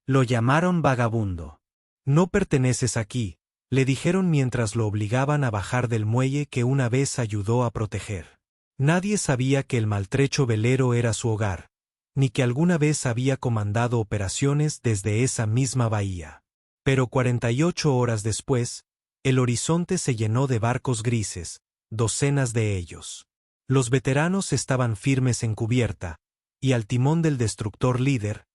Lo llamaron vagabundo. No perteneces aquí, le dijeron mientras lo obligaban a bajar del muelle que una vez ayudó a proteger. Nadie sabía que el maltrecho velero era su hogar, ni que alguna vez había comandado operaciones desde esa misma bahía. Pero 48 horas después, el horizonte se llenó de barcos grises, docenas de ellos. Los veteranos estaban firmes en cubierta, y al timón del destructor líder,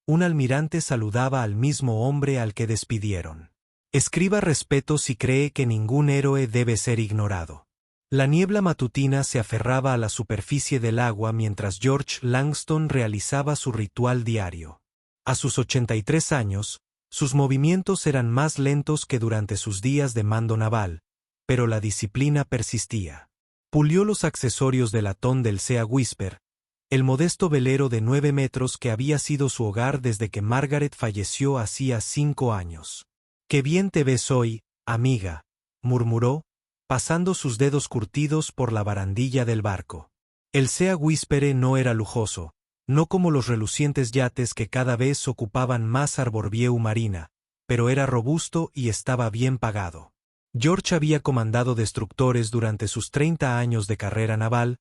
un almirante saludaba al mismo hombre al que despidieron. Escriba respeto si cree que ningún héroe debe ser ignorado. La niebla matutina se aferraba a la superficie del agua mientras George Langston realizaba su ritual diario. A sus 83 años, sus movimientos eran más lentos que durante sus días de mando naval, pero la disciplina persistía. Pulió los accesorios del latón del Sea Whisper, el modesto velero de 9 metros que había sido su hogar desde que Margaret falleció hacía 5 años. «Qué bien te ves hoy, amiga», murmuró, pasando sus dedos curtidos por la barandilla del barco. El Sea Whisper no era lujoso, no como los relucientes yates que cada vez ocupaban más Arborview Marina, pero era robusto y estaba bien pagado. George había comandado destructores durante sus 30 años de carrera naval,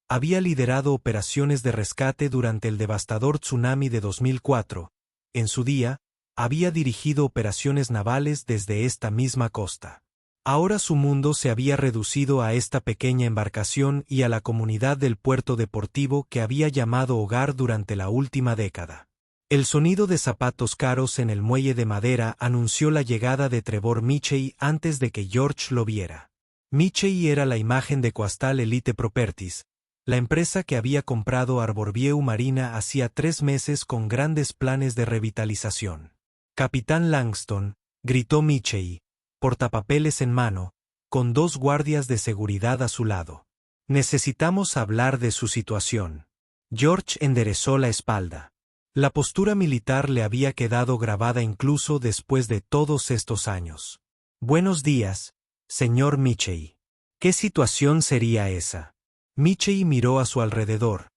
había liderado operaciones de rescate durante el devastador tsunami de 2004, en su día, había dirigido operaciones navales desde esta misma costa. Ahora su mundo se había reducido a esta pequeña embarcación y a la comunidad del puerto deportivo que había llamado hogar durante la última década. El sonido de zapatos caros en el muelle de madera anunció la llegada de Trevor Mitchell antes de que George lo viera. Mitchell era la imagen de Coastal Elite Properties, la empresa que había comprado Arborview Marina hacía 3 meses con grandes planes de revitalización. «Capitán Langston», gritó Mitchell, portapapeles en mano, con 2 guardias de seguridad a su lado. «Necesitamos hablar de su situación». George enderezó la espalda. La postura militar le había quedado grabada incluso después de todos estos años. «Buenos días, señor Mitchell. ¿Qué situación sería esa?» Mitchell miró a su alrededor,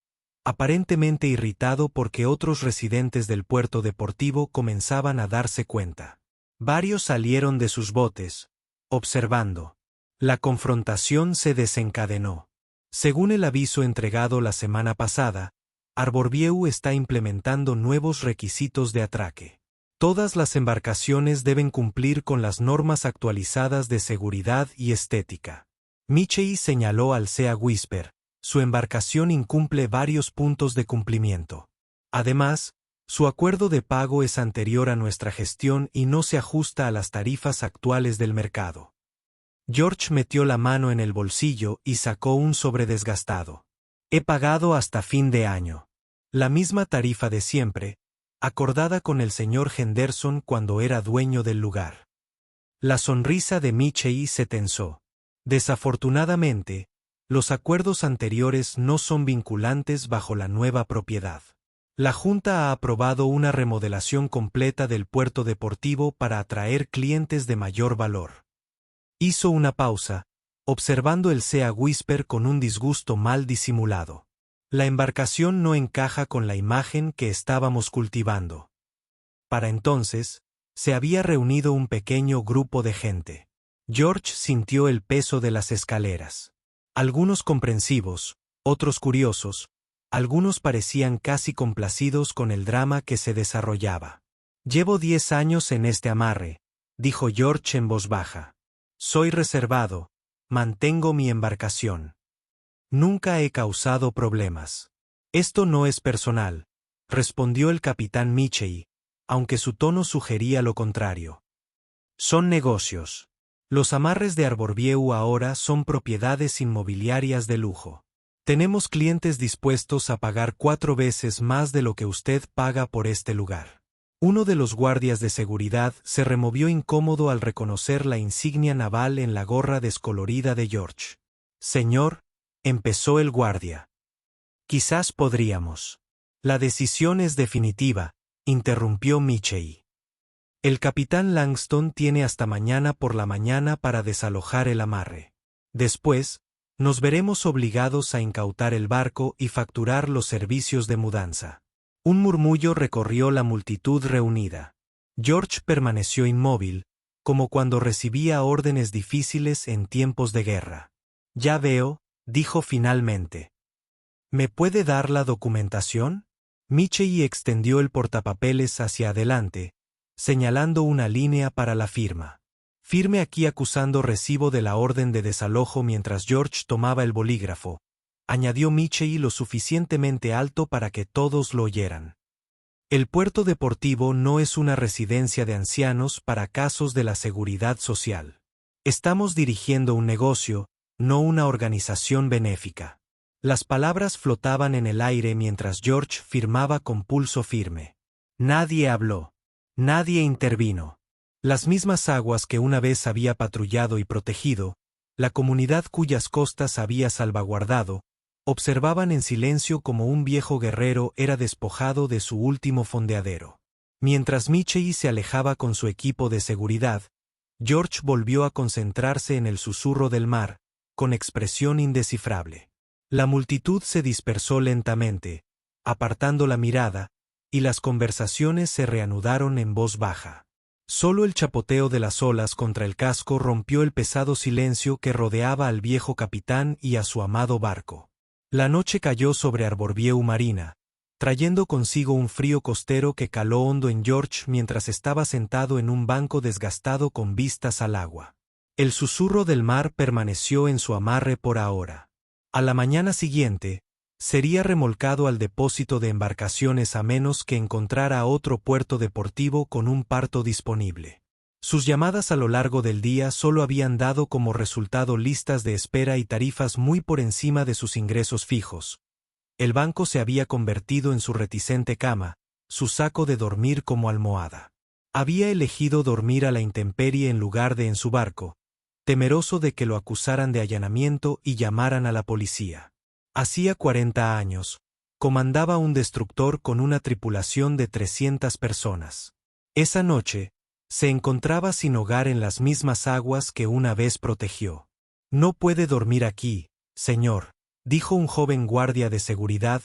aparentemente irritado porque otros residentes del puerto deportivo comenzaban a darse cuenta. Varios salieron de sus botes, observando. La confrontación se desencadenó. Según el aviso entregado la semana pasada, Arborview está implementando nuevos requisitos de atraque. Todas las embarcaciones deben cumplir con las normas actualizadas de seguridad y estética. Mitchell señaló al Sea Whisper, su embarcación incumple varios puntos de cumplimiento. Además, su acuerdo de pago es anterior a nuestra gestión y no se ajusta a las tarifas actuales del mercado. George metió la mano en el bolsillo y sacó un sobre desgastado. He pagado hasta fin de año. La misma tarifa de siempre, acordada con el señor Henderson cuando era dueño del lugar. La sonrisa de Mitchell se tensó. Desafortunadamente, los acuerdos anteriores no son vinculantes bajo la nueva propiedad. La Junta ha aprobado una remodelación completa del puerto deportivo para atraer clientes de mayor valor. Hizo una pausa, observando el Sea Whisper con un disgusto mal disimulado. La embarcación no encaja con la imagen que estábamos cultivando. Para entonces, se había reunido un pequeño grupo de gente. George sintió el peso de las escaleras. Algunos comprensivos, otros curiosos, algunos parecían casi complacidos con el drama que se desarrollaba. Llevo 10 años en este amarre, dijo George en voz baja. Soy reservado, mantengo mi embarcación. Nunca he causado problemas. Esto no es personal, respondió el capitán Mitchell, aunque su tono sugería lo contrario. Son negocios. Los amarres de Arborview ahora son propiedades inmobiliarias de lujo. Tenemos clientes dispuestos a pagar 4 veces más de lo que usted paga por este lugar. Uno de los guardias de seguridad se removió incómodo al reconocer la insignia naval en la gorra descolorida de George. Señor, empezó el guardia. Quizás podríamos. La decisión es definitiva, interrumpió Mitchell. El capitán Langston tiene hasta mañana por la mañana para desalojar el amarre. Después, nos veremos obligados a incautar el barco y facturar los servicios de mudanza. Un murmullo recorrió la multitud reunida. George permaneció inmóvil, como cuando recibía órdenes difíciles en tiempos de guerra. Ya veo, dijo finalmente. ¿Me puede dar la documentación? Michei extendió el portapapeles hacia adelante, señalando una línea para la firma. Firme aquí acusando recibo de la orden de desalojo mientras George tomaba el bolígrafo, añadió Michei lo suficientemente alto para que todos lo oyeran. El puerto deportivo no es una residencia de ancianos para casos de la seguridad social. Estamos dirigiendo un negocio, no una organización benéfica. Las palabras flotaban en el aire mientras George firmaba con pulso firme. Nadie habló. Nadie intervino. Las mismas aguas que una vez había patrullado y protegido, la comunidad cuyas costas había salvaguardado, observaban en silencio como un viejo guerrero era despojado de su último fondeadero. Mientras Michei se alejaba con su equipo de seguridad, George volvió a concentrarse en el susurro del mar, con expresión indescifrable. La multitud se dispersó lentamente, apartando la mirada, y las conversaciones se reanudaron en voz baja. Solo el chapoteo de las olas contra el casco rompió el pesado silencio que rodeaba al viejo capitán y a su amado barco. La noche cayó sobre Arborview Marina, trayendo consigo un frío costero que caló hondo en George mientras estaba sentado en un banco desgastado con vistas al agua. El susurro del mar permaneció en su amarre por ahora. A la mañana siguiente, sería remolcado al depósito de embarcaciones a menos que encontrara otro puerto deportivo con un parto disponible. Sus llamadas a lo largo del día solo habían dado como resultado listas de espera y tarifas muy por encima de sus ingresos fijos. El banco se había convertido en su reticente cama, su saco de dormir como almohada. Había elegido dormir a la intemperie en lugar de en su barco, temeroso de que lo acusaran de allanamiento y llamaran a la policía. Hacía 40 años, comandaba un destructor con una tripulación de 300 personas. Esa noche, se encontraba sin hogar en las mismas aguas que una vez protegió. No puede dormir aquí, señor, dijo un joven guardia de seguridad,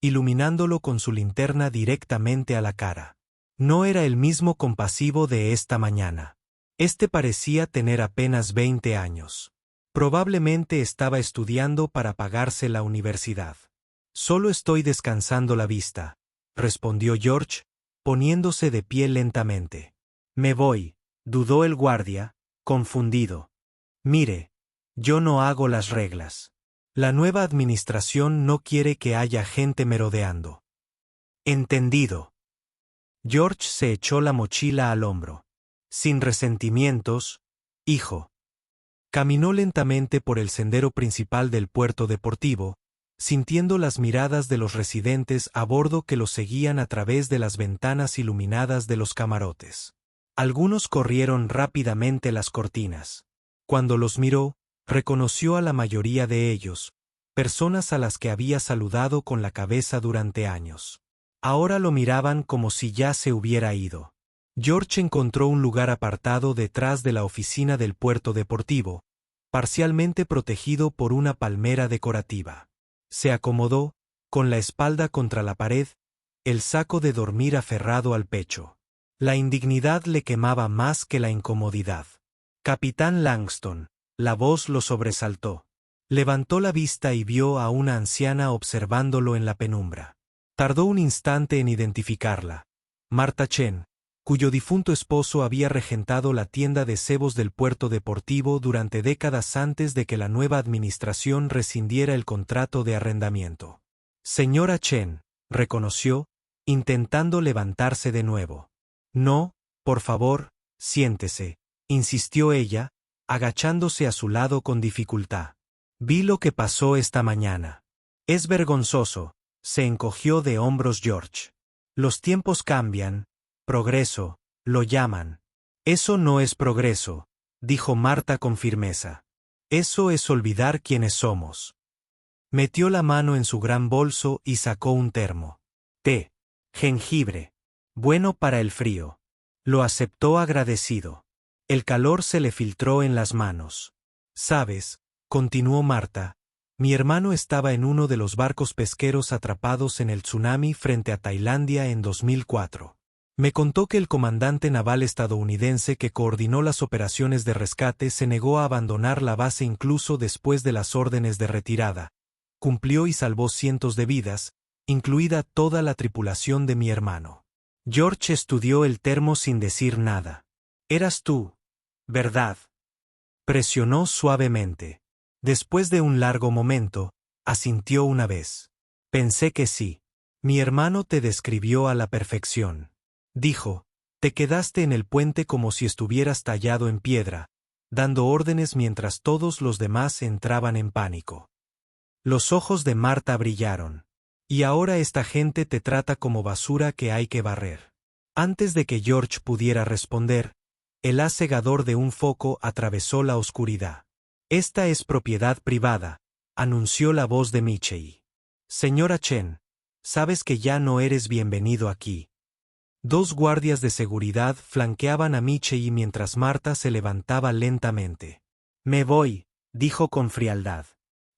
iluminándolo con su linterna directamente a la cara. No era el mismo compasivo de esta mañana. Este parecía tener apenas 20 años. Probablemente estaba estudiando para pagarse la universidad. Solo estoy descansando la vista, respondió George, poniéndose de pie lentamente. Me voy, dudó el guardia, confundido. Mire, yo no hago las reglas. La nueva administración no quiere que haya gente merodeando. Entendido. George se echó la mochila al hombro. Sin resentimientos, hijo. Caminó lentamente por el sendero principal del puerto deportivo, sintiendo las miradas de los residentes a bordo que lo seguían a través de las ventanas iluminadas de los camarotes. Algunos corrieron rápidamente las cortinas. Cuando los miró, reconoció a la mayoría de ellos, personas a las que había saludado con la cabeza durante años. Ahora lo miraban como si ya se hubiera ido. George encontró un lugar apartado detrás de la oficina del puerto deportivo, parcialmente protegido por una palmera decorativa. Se acomodó, con la espalda contra la pared, el saco de dormir aferrado al pecho. La indignidad le quemaba más que la incomodidad. Capitán Langston, la voz lo sobresaltó. Levantó la vista y vio a una anciana observándolo en la penumbra. Tardó un instante en identificarla. Martha Chen, cuyo difunto esposo había regentado la tienda de cebos del puerto deportivo durante décadas antes de que la nueva administración rescindiera el contrato de arrendamiento. Señora Chen, reconoció, intentando levantarse de nuevo. No, por favor, siéntese, insistió ella, agachándose a su lado con dificultad. Vi lo que pasó esta mañana. Es vergonzoso, se encogió de hombros George. Los tiempos cambian. Progreso, lo llaman. Eso no es progreso, dijo Marta con firmeza. Eso es olvidar quiénes somos. Metió la mano en su gran bolso y sacó un termo. Té. Jengibre. Bueno para el frío. Lo aceptó agradecido. El calor se le filtró en las manos. Sabes, continuó Marta, Mi hermano estaba en uno de los barcos pesqueros atrapados en el tsunami frente a Tailandia en 2004. Me contó que el comandante naval estadounidense que coordinó las operaciones de rescate se negó a abandonar la base incluso después de las órdenes de retirada. Cumplió y salvó cientos de vidas, incluida toda la tripulación de mi hermano. George estudió el termo sin decir nada. «Eras tú, ¿verdad?», presionó suavemente. Después de un largo momento, asintió una vez. «Pensé que sí. Mi hermano te describió a la perfección», dijo. «Te quedaste en el puente como si estuvieras tallado en piedra, dando órdenes mientras todos los demás entraban en pánico». Los ojos de Marta brillaron. «Y ahora esta gente te trata como basura que hay que barrer». Antes de que George pudiera responder, el haz cegador de un foco atravesó la oscuridad. «Esta es propiedad privada», anunció la voz de Michei. «Señora Chen, sabes que ya no eres bienvenido aquí». Dos guardias de seguridad flanqueaban a Michei mientras Marta se levantaba lentamente. «Me voy», dijo con frialdad.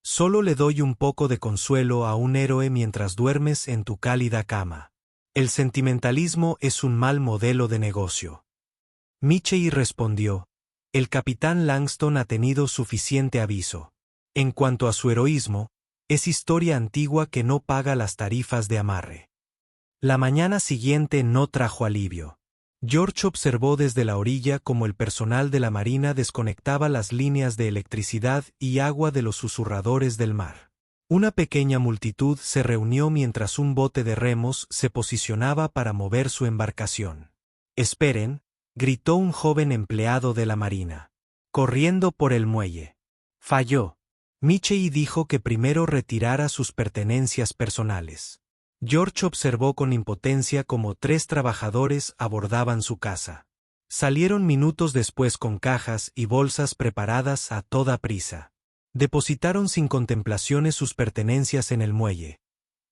«Solo le doy un poco de consuelo a un héroe mientras duermes en tu cálida cama. El sentimentalismo es un mal modelo de negocio». Michei respondió: «El capitán Langston ha tenido suficiente aviso. En cuanto a su heroísmo, es historia antigua que no paga las tarifas de amarre». La mañana siguiente no trajo alivio. George observó desde la orilla cómo el personal de la marina desconectaba las líneas de electricidad y agua de los susurradores del mar. Una pequeña multitud se reunió mientras un bote de remos se posicionaba para mover su embarcación. «Esperen», gritó un joven empleado de la marina. «Corriendo por el muelle». Falló. Michei dijo que primero retirara sus pertenencias personales. George observó con impotencia cómo 3 trabajadores abordaban su casa. Salieron minutos después con cajas y bolsas preparadas a toda prisa. Depositaron sin contemplaciones sus pertenencias en el muelle.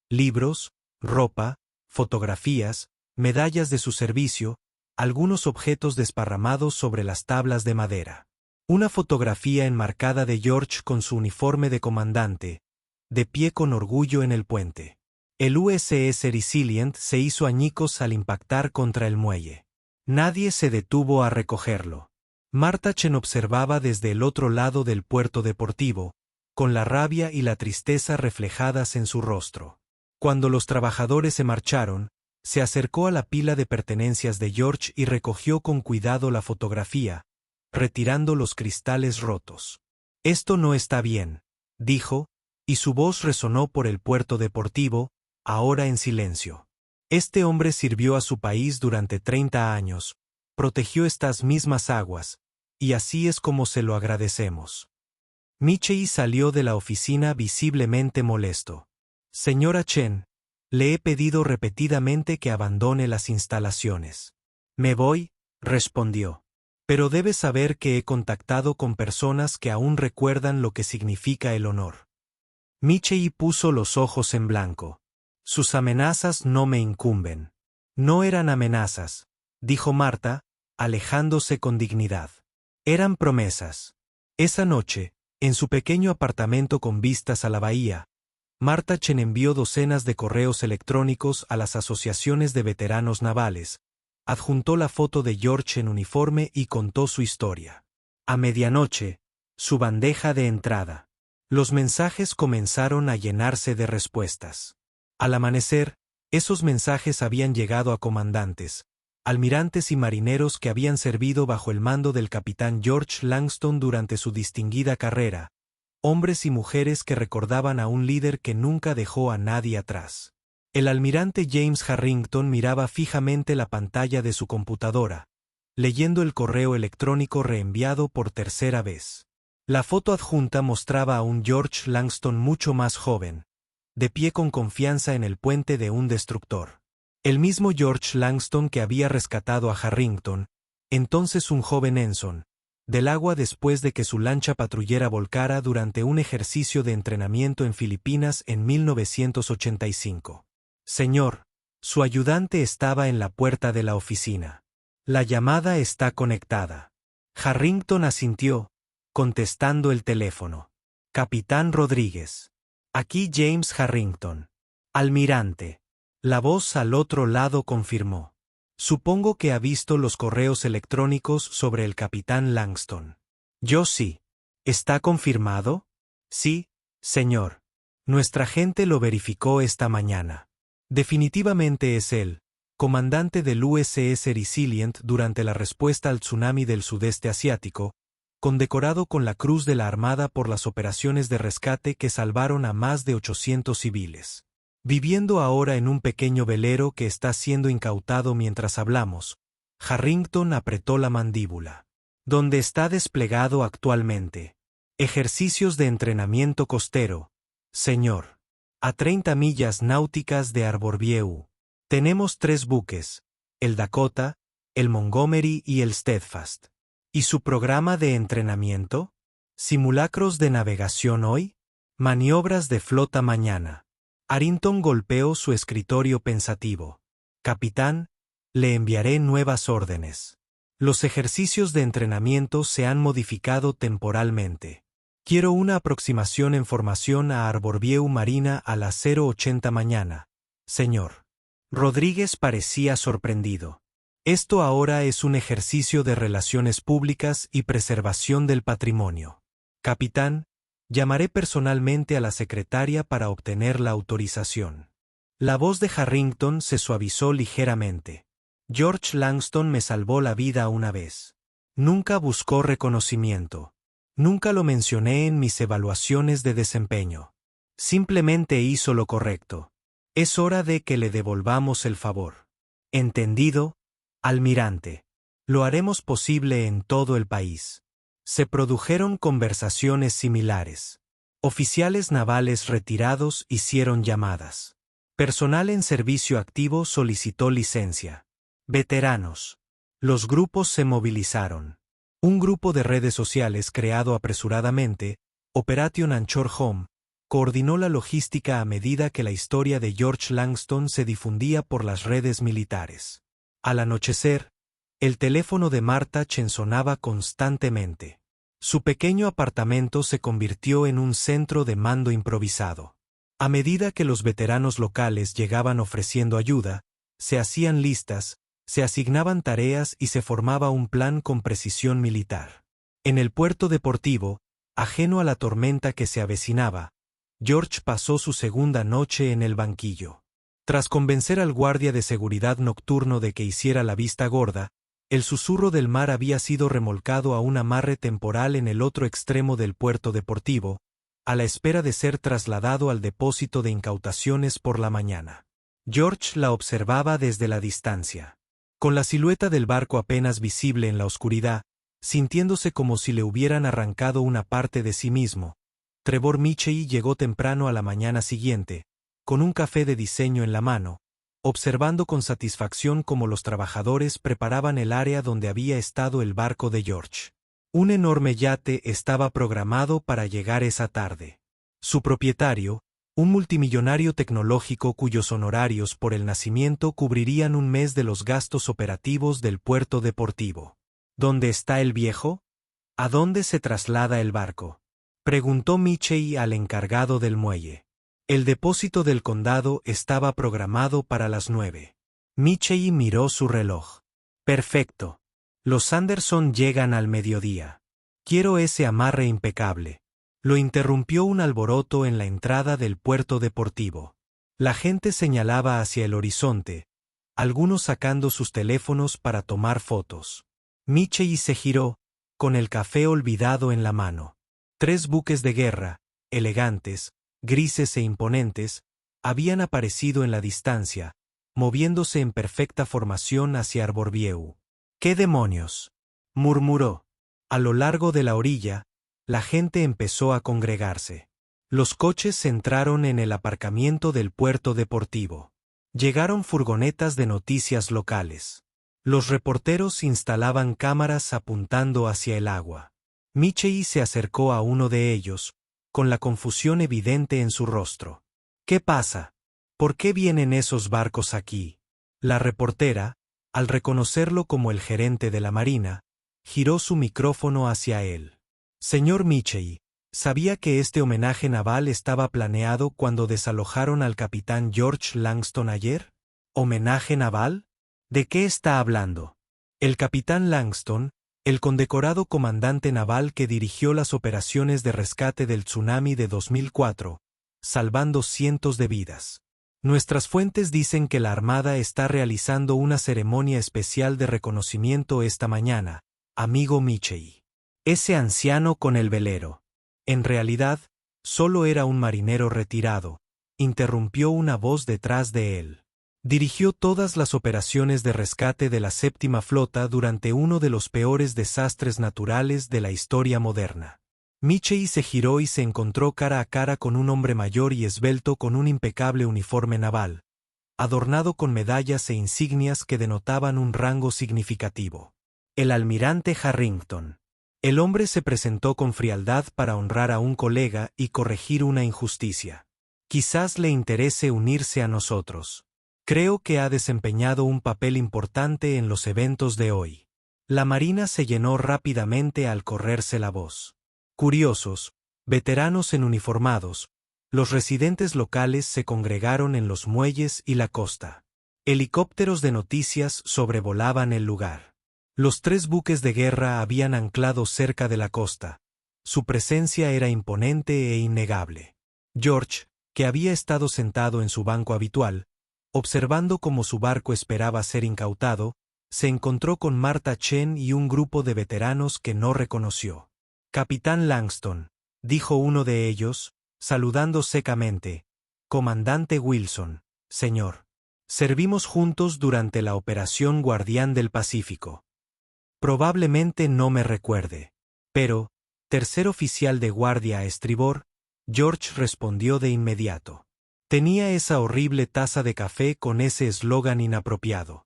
Libros, ropa, fotografías, medallas de su servicio, algunos objetos desparramados sobre las tablas de madera. Una fotografía enmarcada de George con su uniforme de comandante, de pie con orgullo en el puente. El USS Resilient se hizo añicos al impactar contra el muelle. Nadie se detuvo a recogerlo. Marta Chen observaba desde el otro lado del puerto deportivo, con la rabia y la tristeza reflejadas en su rostro. Cuando los trabajadores se marcharon, se acercó a la pila de pertenencias de George y recogió con cuidado la fotografía, retirando los cristales rotos. «Esto no está bien», dijo, y su voz resonó por el puerto deportivo, ahora en silencio. «Este hombre sirvió a su país durante 30 años, protegió estas mismas aguas, y así es como se lo agradecemos». Michei salió de la oficina visiblemente molesto. «Señora Chen, le he pedido repetidamente que abandone las instalaciones». «Me voy», respondió. «Pero debe saber que he contactado con personas que aún recuerdan lo que significa el honor». Michei puso los ojos en blanco. «Sus amenazas no me incumben». «No eran amenazas», dijo Marta, alejándose con dignidad. «Eran promesas». Esa noche, en su pequeño apartamento con vistas a la bahía, Marta Chen envió docenas de correos electrónicos a las asociaciones de veteranos navales, adjuntó la foto de George en uniforme y contó su historia. A medianoche, su bandeja de entrada. Los mensajes comenzaron a llenarse de respuestas. Al amanecer, esos mensajes habían llegado a comandantes, almirantes y marineros que habían servido bajo el mando del capitán George Langston durante su distinguida carrera, hombres y mujeres que recordaban a un líder que nunca dejó a nadie atrás. El almirante James Harrington miraba fijamente la pantalla de su computadora, leyendo el correo electrónico reenviado por tercera vez. La foto adjunta mostraba a un George Langston mucho más joven, de pie con confianza en el puente de un destructor. El mismo George Langston que había rescatado a Harrington, entonces un joven ensign, del agua después de que su lancha patrullera volcara durante un ejercicio de entrenamiento en Filipinas en 1985. «Señor, su ayudante estaba en la puerta de la oficina. La llamada está conectada». Harrington asintió, contestando el teléfono. Capitán Rodríguez. Aquí James Harrington. Almirante. La voz al otro lado confirmó. Supongo que ha visto los correos electrónicos sobre el capitán Langston. Yo sí. ¿Está confirmado? Sí, señor. Nuestra gente lo verificó esta mañana. Definitivamente es él, comandante del USS Resilient durante la respuesta al tsunami del sudeste asiático, condecorado con la Cruz de la Armada por las operaciones de rescate que salvaron a más de 800 civiles. Viviendo ahora en un pequeño velero que está siendo incautado mientras hablamos, Harrington apretó la mandíbula. ¿Dónde está desplegado actualmente? Ejercicios de entrenamiento costero, señor. A 30 millas náuticas de Arborview. Tenemos 3 buques, el Dakota, el Montgomery y el Steadfast. ¿Y su programa de entrenamiento? ¿Simulacros de navegación hoy? Maniobras de flota mañana. Harrington golpeó su escritorio pensativo. Capitán, le enviaré nuevas órdenes. Los ejercicios de entrenamiento se han modificado temporalmente. Quiero una aproximación en formación a Arborview Marina a las 0:80 mañana, señor. Rodríguez parecía sorprendido. Esto ahora es un ejercicio de relaciones públicas y preservación del patrimonio. Capitán, llamaré personalmente a la secretaria para obtener la autorización. La voz de Harrington se suavizó ligeramente. George Langston me salvó la vida una vez. Nunca buscó reconocimiento. Nunca lo mencioné en mis evaluaciones de desempeño. Simplemente hizo lo correcto. Es hora de que le devolvamos el favor. ¿Entendido, almirante? Lo haremos posible en todo el país. Se produjeron conversaciones similares. Oficiales navales retirados hicieron llamadas. Personal en servicio activo solicitó licencia. Veteranos. Los grupos se movilizaron. Un grupo de redes sociales creado apresuradamente, Operation Anchor Home, coordinó la logística a medida que la historia de George Langston se difundía por las redes militares. Al anochecer, el teléfono de Marta Chen sonaba constantemente. Su pequeño apartamento se convirtió en un centro de mando improvisado. A medida que los veteranos locales llegaban ofreciendo ayuda, se hacían listas, se asignaban tareas y se formaba un plan con precisión militar. En el puerto deportivo, ajeno a la tormenta que se avecinaba, George pasó su segunda noche en el banquillo. Tras convencer al guardia de seguridad nocturno de que hiciera la vista gorda, el susurro del mar había sido remolcado a un amarre temporal en el otro extremo del puerto deportivo, a la espera de ser trasladado al depósito de incautaciones por la mañana. George la observaba desde la distancia. Con la silueta del barco apenas visible en la oscuridad, sintiéndose como si le hubieran arrancado una parte de sí mismo, Trevor Mitchell llegó temprano a la mañana siguiente, con un café de diseño en la mano, observando con satisfacción cómo los trabajadores preparaban el área donde había estado el barco de George. Un enorme yate estaba programado para llegar esa tarde. Su propietario, un multimillonario tecnológico cuyos honorarios por el nacimiento cubrirían un mes de los gastos operativos del puerto deportivo. ¿Dónde está el viejo? ¿A dónde se traslada el barco? Preguntó Mitchell al encargado del muelle. El depósito del condado estaba programado para las 9. Mitchell miró su reloj. Perfecto. Los Anderson llegan al mediodía. Quiero ese amarre impecable. Lo interrumpió un alboroto en la entrada del puerto deportivo. La gente señalaba hacia el horizonte, algunos sacando sus teléfonos para tomar fotos. Mitchell se giró, con el café olvidado en la mano. 3 buques de guerra, elegantes, grises e imponentes, habían aparecido en la distancia, moviéndose en perfecta formación hacia Arborview. —¿Qué demonios? —murmuró. A lo largo de la orilla, la gente empezó a congregarse. Los coches entraron en el aparcamiento del puerto deportivo. Llegaron furgonetas de noticias locales. Los reporteros instalaban cámaras apuntando hacia el agua. Mitchell se acercó a uno de ellos, con la confusión evidente en su rostro. —¿Qué pasa? ¿Por qué vienen esos barcos aquí? La reportera, al reconocerlo como el gerente de la marina, giró su micrófono hacia él. —Señor Mitchell, ¿Sabía que este homenaje naval estaba planeado cuando desalojaron al capitán George Langston ayer? ¿Homenaje naval? ¿De qué está hablando? El capitán Langston, el condecorado comandante naval que dirigió las operaciones de rescate del tsunami de 2004, salvando cientos de vidas. Nuestras fuentes dicen que la Armada está realizando una ceremonia especial de reconocimiento esta mañana, amigo Michei. Ese anciano con el velero. En realidad, solo era un marinero retirado, interrumpió una voz detrás de él. Dirigió todas las operaciones de rescate de la Séptima Flota durante uno de los peores desastres naturales de la historia moderna. Michei se giró y se encontró cara a cara con un hombre mayor y esbelto con un impecable uniforme naval, adornado con medallas e insignias que denotaban un rango significativo. El almirante Harrington. El hombre se presentó con frialdad para honrar a un colega y corregir una injusticia. Quizás le interese unirse a nosotros. Creo que ha desempeñado un papel importante en los eventos de hoy. La marina se llenó rápidamente al correrse la voz. Curiosos, veteranos en uniformados, los residentes locales se congregaron en los muelles y la costa. Helicópteros de noticias sobrevolaban el lugar. Los 3 buques de guerra habían anclado cerca de la costa. Su presencia era imponente e innegable. George, que había estado sentado en su banco habitual, observando cómo su barco esperaba ser incautado, se encontró con Martha Chen y un grupo de veteranos que no reconoció. Capitán Langston, dijo uno de ellos, saludando secamente. Comandante Wilson, señor. Servimos juntos durante la Operación Guardián del Pacífico. Probablemente no me recuerde. Pero, tercer oficial de guardia a estribor, George respondió de inmediato. Tenía esa horrible taza de café con ese eslogan inapropiado.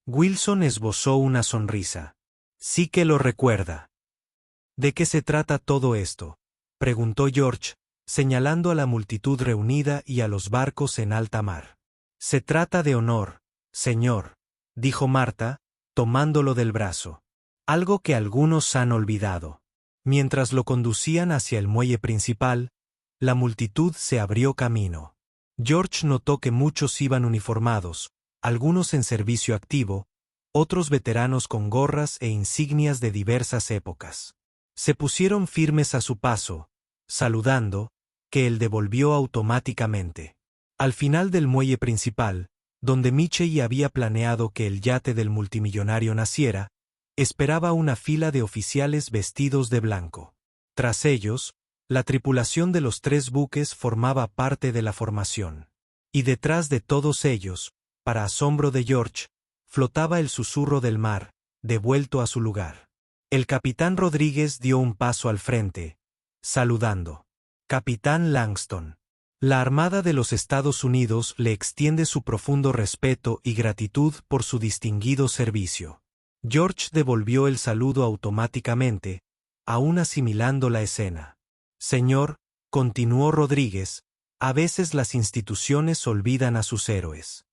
Wilson esbozó una sonrisa. Sí que lo recuerda. ¿De qué se trata todo esto?, preguntó George, señalando a la multitud reunida y a los barcos en alta mar. Se trata de honor, señor, dijo Martha, tomándolo del brazo. Algo que algunos han olvidado. Mientras lo conducían hacia el muelle principal, la multitud se abrió camino. George notó que muchos iban uniformados, algunos en servicio activo, otros veteranos con gorras e insignias de diversas épocas. Se pusieron firmes a su paso, saludando, que él devolvió automáticamente. Al final del muelle principal, donde Michei había planeado que el yate del multimillonario naciera, esperaba una fila de oficiales vestidos de blanco. Tras ellos, la tripulación de los 3 buques formaba parte de la formación. Y detrás de todos ellos, para asombro de George, flotaba el susurro del mar, devuelto a su lugar. El capitán Rodríguez dio un paso al frente, saludando. Capitán Langston. La Armada de los Estados Unidos le extiende su profundo respeto y gratitud por su distinguido servicio. George devolvió el saludo automáticamente, aún asimilando la escena. Señor, continuó Rodríguez, a veces las instituciones olvidan a sus héroes.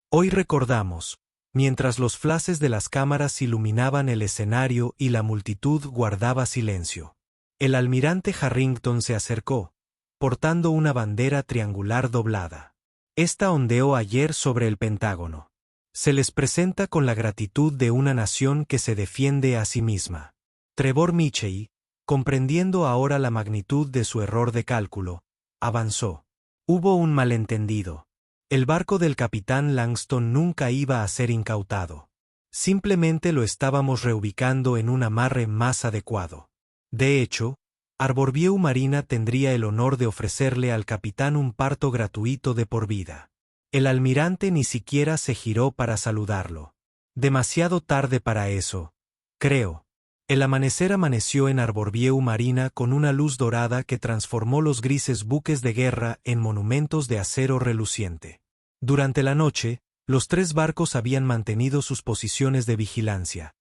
Hoy recordamos, mientras los flashes de las cámaras iluminaban el escenario y la multitud guardaba silencio. El almirante Harrington se acercó, portando una bandera triangular doblada. Esta ondeó ayer sobre el Pentágono. Se les presenta con la gratitud de una nación que se defiende a sí misma. Trevor Michei, comprendiendo ahora la magnitud de su error de cálculo, avanzó. Hubo un malentendido. El barco del capitán Langston nunca iba a ser incautado. Simplemente lo estábamos reubicando en un amarre más adecuado. De hecho, Arborview Marina tendría el honor de ofrecerle al capitán un parto gratuito de por vida. El almirante ni siquiera se giró para saludarlo. Demasiado tarde para eso, creo. El amanecer amaneció en Arborview Marina con una luz dorada que transformó los grises buques de guerra en monumentos de acero reluciente. Durante la noche, los 3 barcos habían mantenido sus posiciones de vigilancia.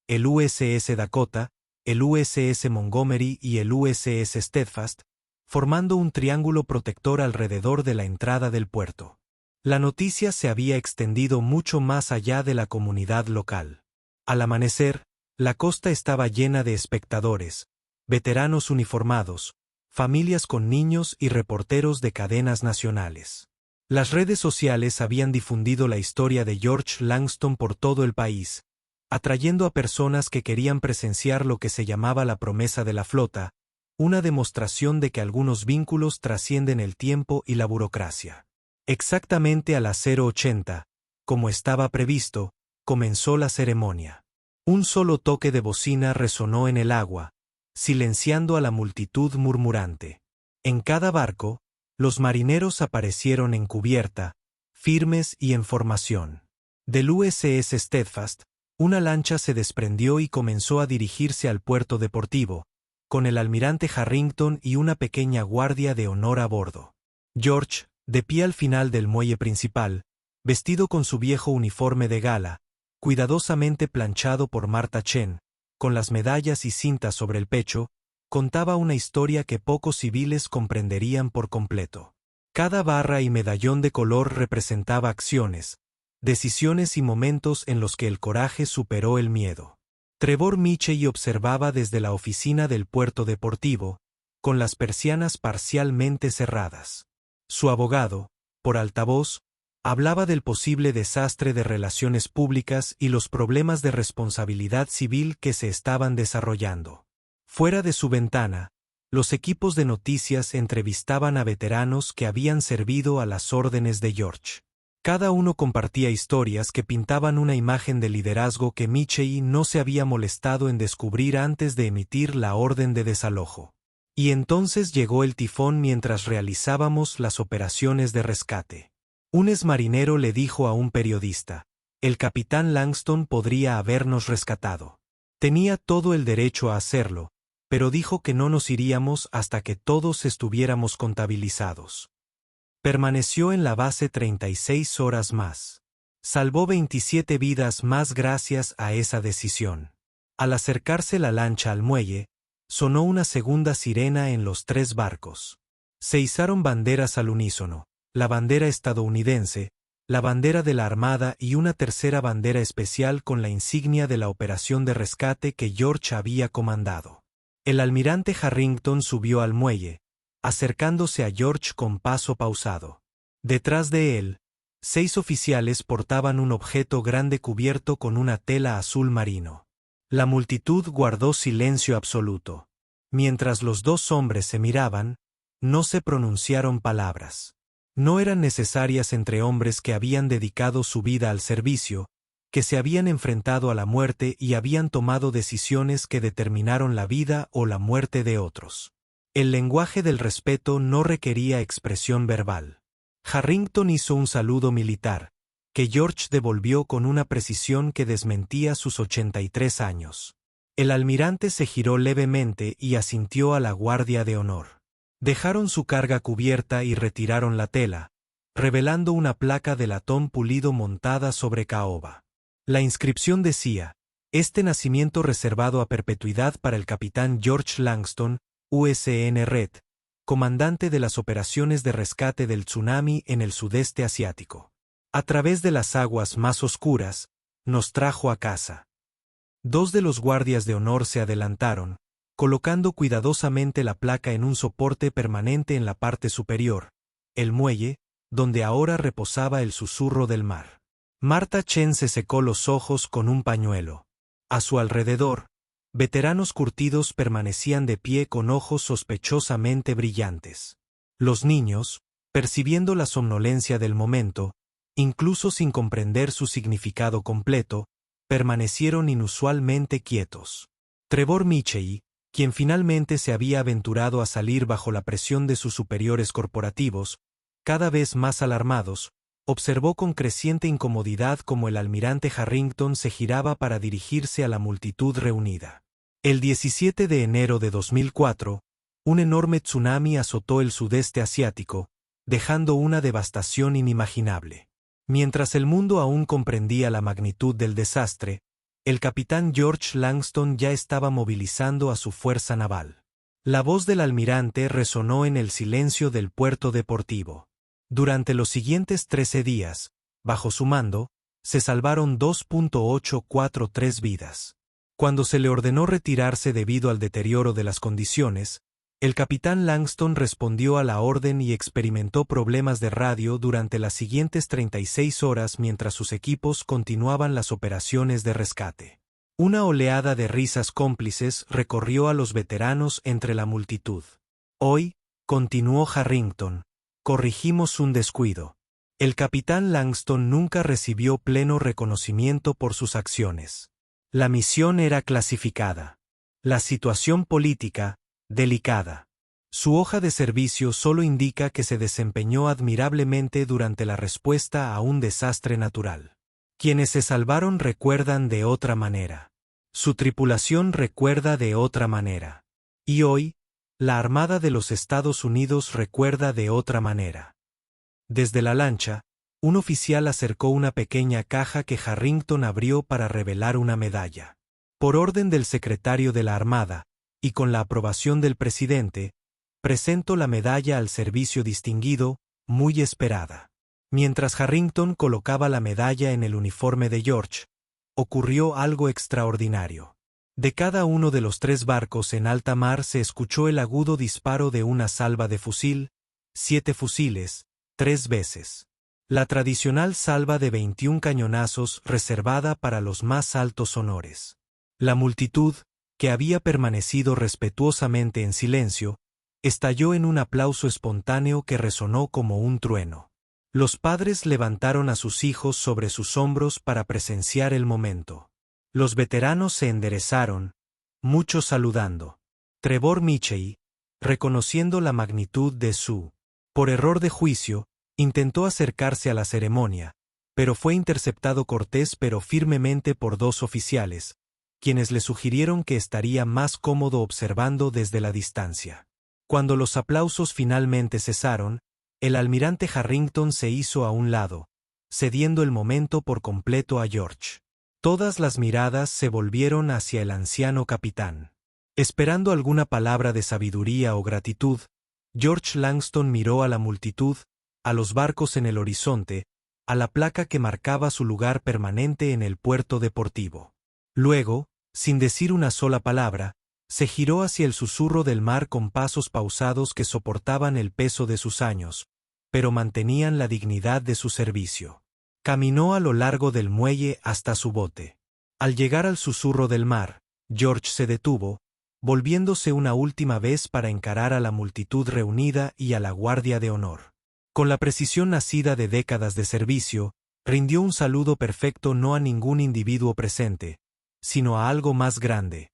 El USS Dakota, el USS Montgomery y el USS Steadfast, formando un triángulo protector alrededor de la entrada del puerto. La noticia se había extendido mucho más allá de la comunidad local. Al amanecer, la costa estaba llena de espectadores, veteranos uniformados, familias con niños y reporteros de cadenas nacionales. Las redes sociales habían difundido la historia de George Langston por todo el país, atrayendo a personas que querían presenciar lo que se llamaba la promesa de la flota, una demostración de que algunos vínculos trascienden el tiempo y la burocracia. Exactamente a las 0:80, como estaba previsto, comenzó la ceremonia. Un solo toque de bocina resonó en el agua, silenciando a la multitud murmurante. En cada barco, los marineros aparecieron en cubierta, firmes y en formación. Del USS Steadfast, una lancha se desprendió y comenzó a dirigirse al puerto deportivo, con el almirante Harrington y una pequeña guardia de honor a bordo. George, de pie al final del muelle principal, vestido con su viejo uniforme de gala, cuidadosamente planchado por Martha Chen, con las medallas y cintas sobre el pecho, contaba una historia que pocos civiles comprenderían por completo. Cada barra y medallón de color representaba acciones, decisiones y momentos en los que el coraje superó el miedo. Trevor Mitchell observaba desde la oficina del puerto deportivo, con las persianas parcialmente cerradas. Su abogado, por altavoz, hablaba del posible desastre de relaciones públicas y los problemas de responsabilidad civil que se estaban desarrollando. Fuera de su ventana, los equipos de noticias entrevistaban a veteranos que habían servido a las órdenes de George. Cada uno compartía historias que pintaban una imagen de liderazgo que Mitchell no se había molestado en descubrir antes de emitir la orden de desalojo. Y entonces llegó el tifón mientras realizábamos las operaciones de rescate. Un exmarinero le dijo a un periodista: «El capitán Langston podría habernos rescatado. Tenía todo el derecho a hacerlo, pero dijo que no nos iríamos hasta que todos estuviéramos contabilizados. Permaneció en la base 36 horas más. Salvó 27 vidas más gracias a esa decisión». Al acercarse la lancha al muelle, sonó una segunda sirena en los 3 barcos. Se izaron banderas al unísono, la bandera estadounidense, la bandera de la Armada y una tercera bandera especial con la insignia de la operación de rescate que George había comandado. El almirante Harrington subió al muelle, acercándose a George con paso pausado. Detrás de él, 6 oficiales portaban un objeto grande cubierto con una tela azul marino. La multitud guardó silencio absoluto. Mientras los 2 hombres se miraban, no se pronunciaron palabras. No eran necesarias entre hombres que habían dedicado su vida al servicio, que se habían enfrentado a la muerte y habían tomado decisiones que determinaron la vida o la muerte de otros. El lenguaje del respeto no requería expresión verbal. Harrington hizo un saludo militar, que George devolvió con una precisión que desmentía sus 83 años. El almirante se giró levemente y asintió a la guardia de honor. Dejaron su carga cubierta y retiraron la tela, revelando una placa de latón pulido montada sobre caoba. La inscripción decía: «Este nacimiento reservado a perpetuidad para el capitán George Langston, USN Red, comandante de las operaciones de rescate del tsunami en el sudeste asiático. A través de las aguas más oscuras, nos trajo a casa». 2 de los guardias de honor se adelantaron, colocando cuidadosamente la placa en un soporte permanente en la parte superior, el muelle, donde ahora reposaba el susurro del mar. Martha Chen se secó los ojos con un pañuelo. A su alrededor, veteranos curtidos permanecían de pie con ojos sospechosamente brillantes. Los niños, percibiendo la somnolencia del momento, incluso sin comprender su significado completo, permanecieron inusualmente quietos. Trevor Mitchell, quien finalmente se había aventurado a salir bajo la presión de sus superiores corporativos, cada vez más alarmados, observó con creciente incomodidad cómo el almirante Harrington se giraba para dirigirse a la multitud reunida. El 17 de enero de 2004, un enorme tsunami azotó el sudeste asiático, dejando una devastación inimaginable. Mientras el mundo aún comprendía la magnitud del desastre, el capitán George Langston ya estaba movilizando a su fuerza naval. La voz del almirante resonó en el silencio del puerto deportivo. Durante los siguientes 13 días, bajo su mando, se salvaron 2.843 vidas. Cuando se le ordenó retirarse debido al deterioro de las condiciones, El capitán Langston respondió a la orden y experimentó problemas de radio durante las siguientes 36 horas mientras sus equipos continuaban las operaciones de rescate. Una oleada de risas cómplices recorrió a los veteranos entre la multitud. Hoy, continuó Harrington, corregimos un descuido. El capitán Langston nunca recibió pleno reconocimiento por sus acciones. La misión era clasificada. La situación política, delicada. Su hoja de servicio solo indica que se desempeñó admirablemente durante la respuesta a un desastre natural. Quienes se salvaron recuerdan de otra manera. Su tripulación recuerda de otra manera. Y hoy, la Armada de los Estados Unidos recuerda de otra manera. Desde la lancha, un oficial acercó una pequeña caja que Harrington abrió para revelar una medalla. Por orden del secretario de la Armada, y con la aprobación del presidente, presento la medalla al servicio distinguido, muy esperada. Mientras Harrington colocaba la medalla en el uniforme de George, ocurrió algo extraordinario. De cada uno de los 3 barcos en alta mar se escuchó el agudo disparo de una salva de fusil, 7 fusiles, 3 veces. La tradicional salva de 21 cañonazos reservada para los más altos honores. La multitud, que había permanecido respetuosamente en silencio, estalló en un aplauso espontáneo que resonó como un trueno. Los padres levantaron a sus hijos sobre sus hombros para presenciar el momento. Los veteranos se enderezaron, muchos saludando. Trevor Mitchell, reconociendo la magnitud de su, por error de juicio, intentó acercarse a la ceremonia, pero fue interceptado cortés pero firmemente por 2 oficiales, quienes le sugirieron que estaría más cómodo observando desde la distancia. Cuando los aplausos finalmente cesaron, el almirante Harrington se hizo a un lado, cediendo el momento por completo a George. Todas las miradas se volvieron hacia el anciano capitán. Esperando alguna palabra de sabiduría o gratitud, George Langston miró a la multitud, a los barcos en el horizonte, a la placa que marcaba su lugar permanente en el puerto deportivo. Luego, sin decir una sola palabra, se giró hacia el susurro del mar con pasos pausados que soportaban el peso de sus años, pero mantenían la dignidad de su servicio. Caminó a lo largo del muelle hasta su bote. Al llegar al susurro del mar, George se detuvo, volviéndose una última vez para encarar a la multitud reunida y a la guardia de honor. Con la precisión nacida de décadas de servicio, rindió un saludo perfecto no a ningún individuo presente, sino a algo más grande,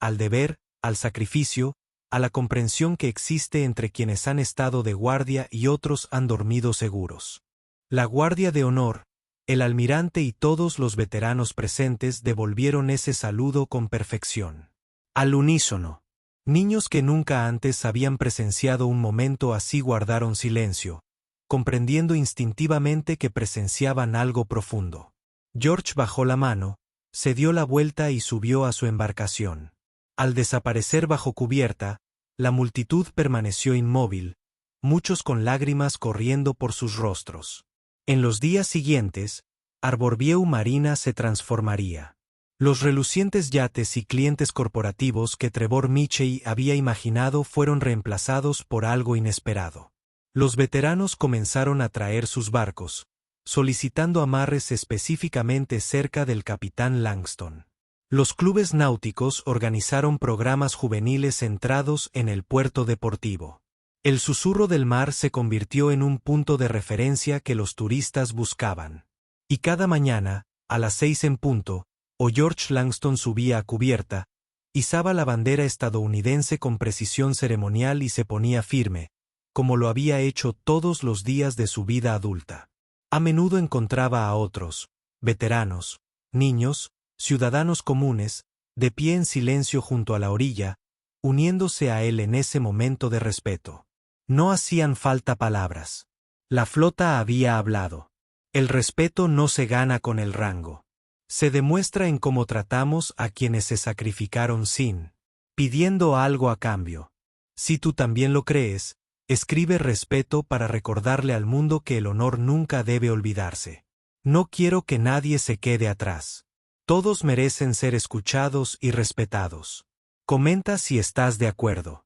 al deber, al sacrificio, a la comprensión que existe entre quienes han estado de guardia y otros han dormido seguros. La guardia de honor, el almirante y todos los veteranos presentes devolvieron ese saludo con perfección. Al unísono. Niños que nunca antes habían presenciado un momento así guardaron silencio, comprendiendo instintivamente que presenciaban algo profundo. George bajó la mano, se dio la vuelta y subió a su embarcación. Al desaparecer bajo cubierta, la multitud permaneció inmóvil, muchos con lágrimas corriendo por sus rostros. En los días siguientes, Arborview Marina se transformaría. Los relucientes yates y clientes corporativos que Trevor Mitchell había imaginado fueron reemplazados por algo inesperado. Los veteranos comenzaron a traer sus barcos, solicitando amarres específicamente cerca del capitán Langston. Los clubes náuticos organizaron programas juveniles centrados en el puerto deportivo. El susurro del mar se convirtió en un punto de referencia que los turistas buscaban. Y cada mañana, a las 6 en punto, o George Langston subía a cubierta, izaba la bandera estadounidense con precisión ceremonial y se ponía firme, como lo había hecho todos los días de su vida adulta. A menudo encontraba a otros, veteranos, niños, ciudadanos comunes, de pie en silencio junto a la orilla, uniéndose a él en ese momento de respeto. No hacían falta palabras. La flota había hablado. El respeto no se gana con el rango. Se demuestra en cómo tratamos a quienes se sacrificaron sin, pidiendo algo a cambio. Si tú también lo crees, escribe respeto para recordarle al mundo que el honor nunca debe olvidarse. No quiero que nadie se quede atrás. Todos merecen ser escuchados y respetados. Comenta si estás de acuerdo.